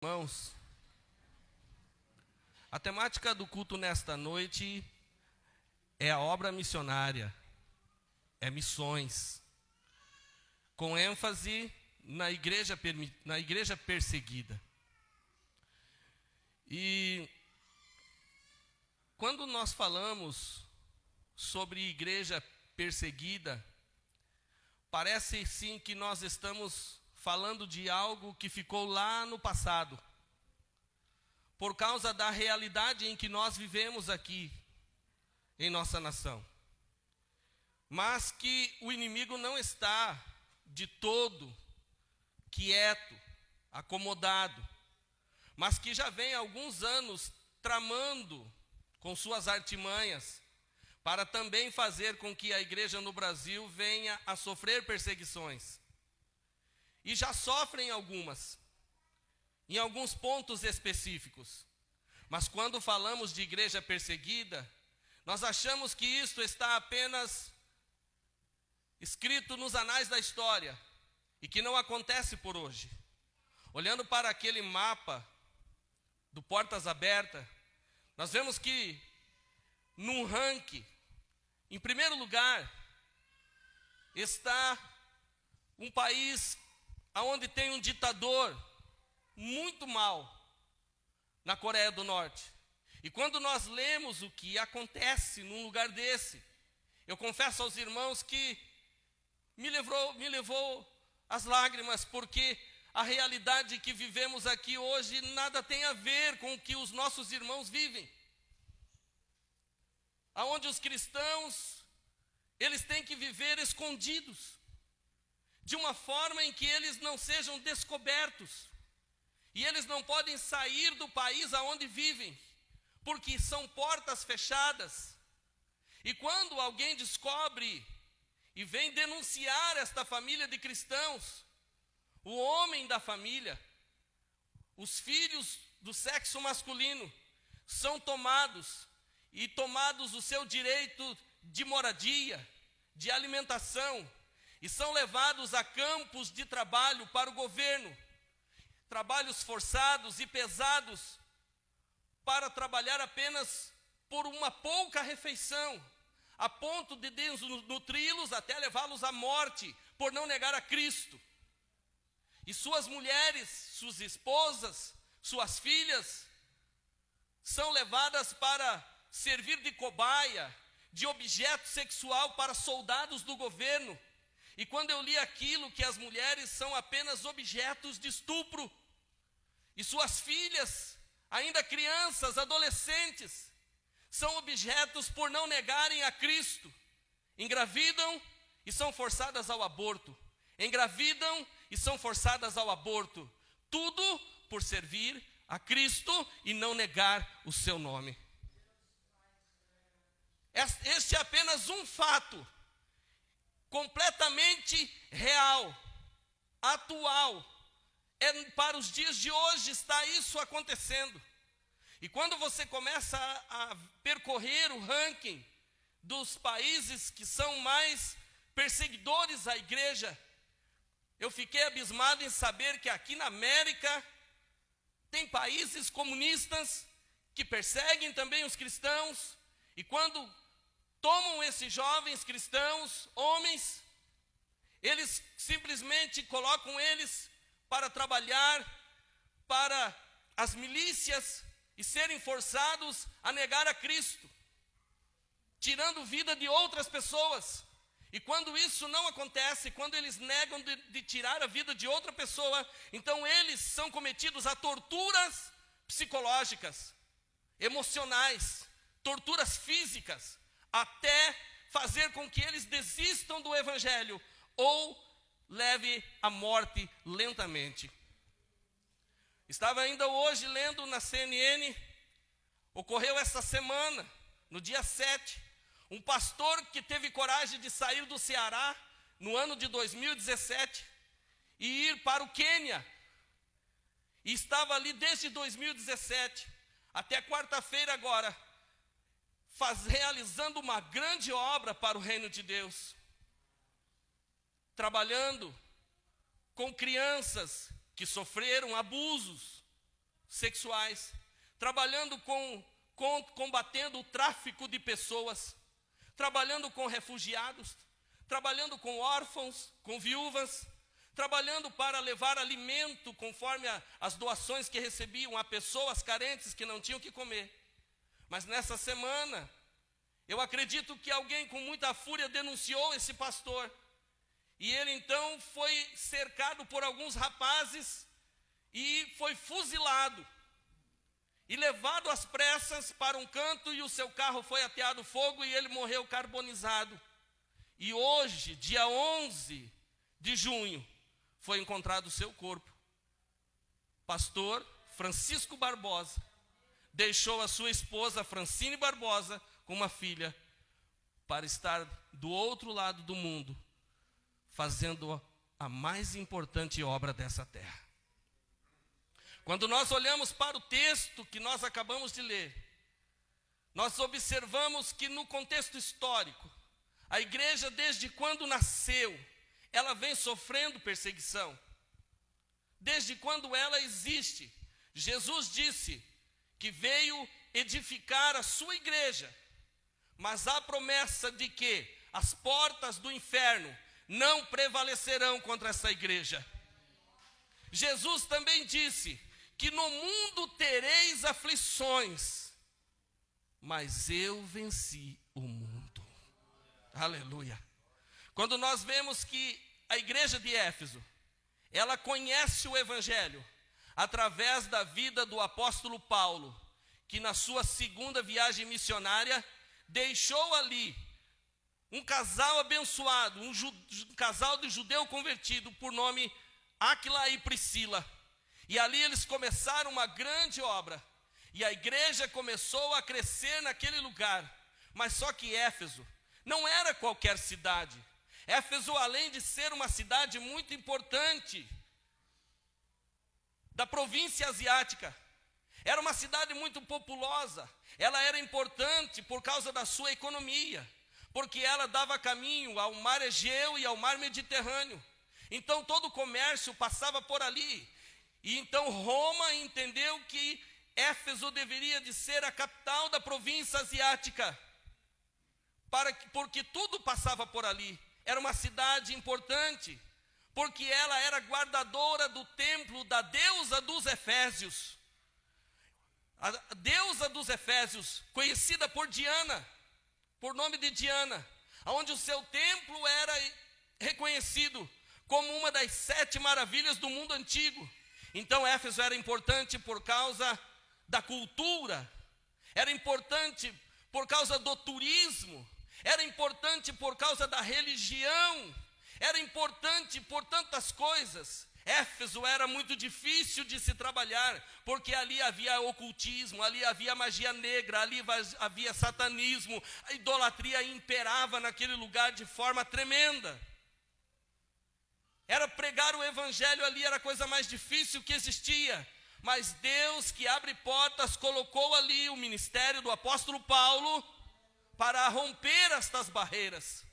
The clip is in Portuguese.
Irmãos, a temática do culto nesta noite é a obra missionária, é missões, com ênfase na igreja perseguida. E quando nós falamos sobre igreja perseguida, parece sim que nós estamos falando de algo que ficou lá no passado, por causa da realidade em que nós vivemos aqui, em nossa nação. Mas que o inimigo não está de todo quieto, acomodado, mas que já vem há alguns anos tramando com suas artimanhas, para também fazer com que a igreja no Brasil venha a sofrer perseguições. E já sofrem algumas, em alguns pontos específicos. Mas quando falamos de igreja perseguida, nós achamos que isto está apenas escrito nos anais da história, e que não acontece por hoje. Olhando para aquele mapa do Portas Abertas, nós vemos que num ranking, em primeiro lugar, está um país onde tem um ditador muito mau, na Coreia do Norte. E quando nós lemos o que acontece num lugar desse, eu confesso aos irmãos que me levou às lágrimas, porque a realidade que vivemos aqui hoje nada tem a ver com o que os nossos irmãos vivem. Aonde os cristãos, eles têm que viver escondidos, de uma forma em que eles não sejam descobertos. E eles não podem sair do país aonde vivem, porque são portas fechadas. E quando alguém descobre e vem denunciar esta família de cristãos, o homem da família, os filhos do sexo masculino, são tomados o seu direito de moradia, de alimentação, e são levados a campos de trabalho para o governo, trabalhos forçados e pesados, para trabalhar apenas por uma pouca refeição, a ponto de desnutri-los até levá-los à morte, por não negar a Cristo. E suas mulheres, suas esposas, suas filhas, são levadas para servir de cobaia, de objeto sexual para soldados do governo. E quando eu li aquilo, que as mulheres são apenas objetos de estupro, e suas filhas, ainda crianças, adolescentes, são objetos por não negarem a Cristo, engravidam e são forçadas ao aborto, engravidam e são forçadas ao aborto, tudo por servir a Cristo e não negar o seu nome. Este é apenas um fato completamente real, atual. Para os dias de hoje está isso acontecendo. E quando você começa a percorrer o ranking dos países que são mais perseguidores à igreja, eu fiquei abismado em saber que aqui na América tem países comunistas que perseguem também os cristãos, e quando tomam esses jovens cristãos, homens, eles simplesmente colocam eles para trabalhar para as milícias e serem forçados a negar a Cristo, tirando vida de outras pessoas. E quando isso não acontece, quando eles negam de tirar a vida de outra pessoa, então eles são cometidos a torturas psicológicas, emocionais, torturas físicas, até fazer com que eles desistam do evangelho ou leve à morte lentamente. Estava ainda hoje lendo na CNN, ocorreu essa semana, no dia 7, um pastor que teve coragem de sair do Ceará, no ano de 2017, e ir para o Quênia, e estava ali desde 2017, até quarta-feira agora, realizando uma grande obra para o reino de Deus, trabalhando com crianças que sofreram abusos sexuais, trabalhando combatendo o tráfico de pessoas, trabalhando com refugiados, trabalhando com órfãos, com viúvas, trabalhando para levar alimento conforme as doações que recebiam a pessoas carentes que não tinham o que comer. Mas nessa semana, eu acredito que alguém com muita fúria denunciou esse pastor. E ele então foi cercado por alguns rapazes e foi fuzilado. E levado às pressas para um canto, e o seu carro foi ateado fogo e ele morreu carbonizado. E hoje, dia 11 de junho, foi encontrado o seu corpo. Pastor Francisco Barbosa deixou a sua esposa Francine Barbosa com uma filha para estar do outro lado do mundo, fazendo a mais importante obra dessa terra. Quando nós olhamos para o texto que nós acabamos de ler, nós observamos que no contexto histórico, a igreja desde quando nasceu, ela vem sofrendo perseguição. Desde quando ela existe, Jesus disse que veio edificar a sua igreja, mas há promessa de que as portas do inferno não prevalecerão contra essa igreja. Jesus também disse que no mundo tereis aflições, mas eu venci o mundo. Aleluia. Quando nós vemos que a igreja de Éfeso, ela conhece o evangelho através da vida do apóstolo Paulo, que na sua segunda viagem missionária deixou ali um casal abençoado, um casal de judeu convertido por nome Áquila e Priscila. E ali eles começaram uma grande obra. E a igreja começou a crescer naquele lugar. Mas só que Éfeso não era qualquer cidade. Éfeso, além de ser uma cidade muito importante da província asiática, era uma cidade muito populosa. Ela era importante por causa da sua economia, porque ela dava caminho ao mar Egeu e ao mar Mediterrâneo. Então todo o comércio passava por ali. E então Roma entendeu que Éfeso deveria de ser a capital da província asiática, porque tudo passava por ali. Era uma cidade importante, porque ela era guardadora do templo da deusa dos Efésios. A deusa dos Efésios, conhecida por Diana, por nome de Diana, onde o seu templo era reconhecido como uma das 7 maravilhas do mundo antigo. Então Éfeso era importante por causa da cultura, era importante por causa do turismo, era importante por causa da religião, era importante por tantas coisas. Éfeso era muito difícil de se trabalhar, porque ali havia ocultismo, ali havia magia negra, ali havia satanismo, a idolatria imperava naquele lugar de forma tremenda. Era pregar o evangelho ali, era a coisa mais difícil que existia. Mas Deus, que abre portas, colocou ali o ministério do apóstolo Paulo para romper estas barreiras.